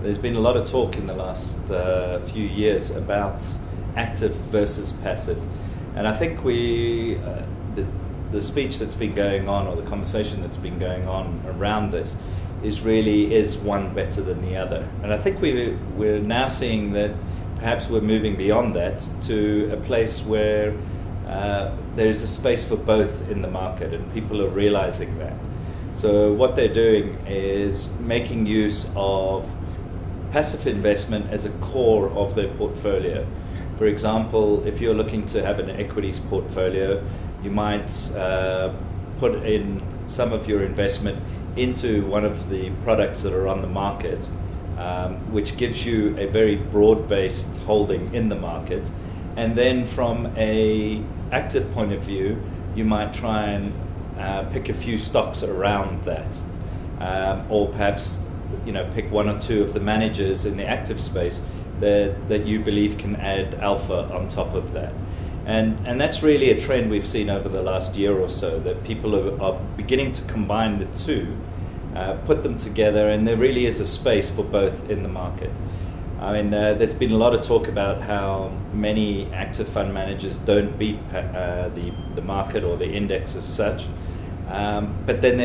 There's been a lot of talk in the last few years about active versus passive, and I think the speech that's been going on, or the conversation that's been going on around this, is one better than the other. And I think we're now seeing that perhaps we're moving beyond that to a place where there is a space for both in the market, and people are realizing that. So what they're doing is making use of passive investment as a core of their portfolio. For example, if you're looking to have an equities portfolio, you might put in some of your investment into one of the products that are on the market, which gives you a very broad-based holding in the market. And then from an active point of view, you might try and pick a few stocks around that, or perhaps pick one or two of the managers in the active space that you believe can add alpha on top of that. And that's really a trend we've seen over the last year or so, that people are beginning to combine the two, put them together, and there really is a space for both in the market. I mean, there's been a lot of talk about how many active fund managers don't beat the market or the index as such. But then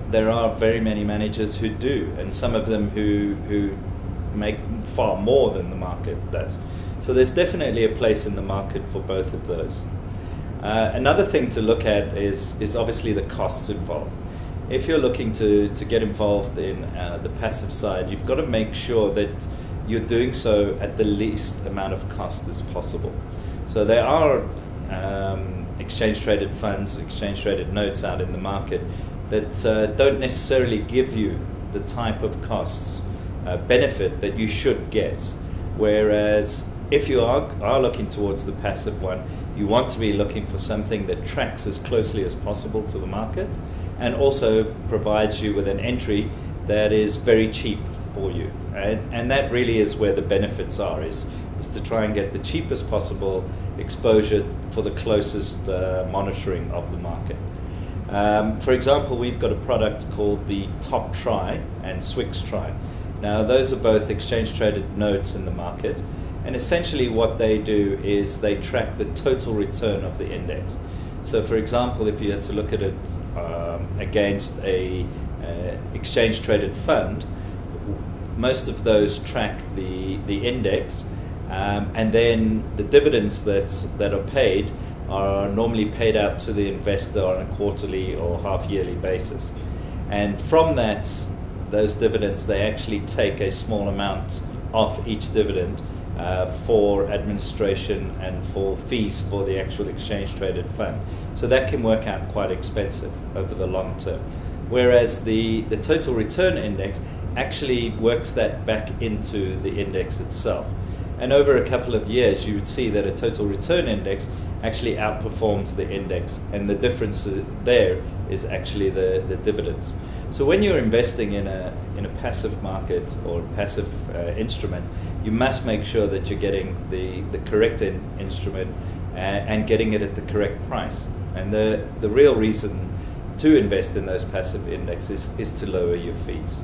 there are very many managers who do, and some of them who make far more than the market does. So there's definitely a place in the market for both of those. Another thing to look at is obviously the costs involved. If you're looking to get involved in the passive side, you've got to make sure that you're doing so at the least amount of cost as possible. So there are exchange-traded funds, exchange-traded notes out in the market that don't necessarily give you the type of costs benefit that you should get. Whereas if you are looking towards the passive one, you want to be looking for something that tracks as closely as possible to the market, and also provides you with an entry that is very cheap for you. And that really is where the benefits are, is to try and get the cheapest possible exposure for the closest monitoring of the market. For example, we've got a product called the Top Try and Swix Try. Now, those are both exchange-traded notes in the market, and essentially what they do is they track the total return of the index. So, for example, if you had to look at it against a exchange-traded fund, most of those track the index, and then the dividends that are paid are normally paid out to the investor on a quarterly or half-yearly basis. And from those dividends, they actually take a small amount off each dividend for administration and for fees for the actual exchange-traded fund. So that can work out quite expensive over the long term. Whereas the total return index actually works that back into the index itself. And over a couple of years, you would see that a total return index actually outperforms the index, and the difference there is actually the dividends. So when you're investing in a passive market or passive instrument, you must make sure that you're getting the correct instrument and getting it at the correct price. And the real reason to invest in those passive indexes is to lower your fees.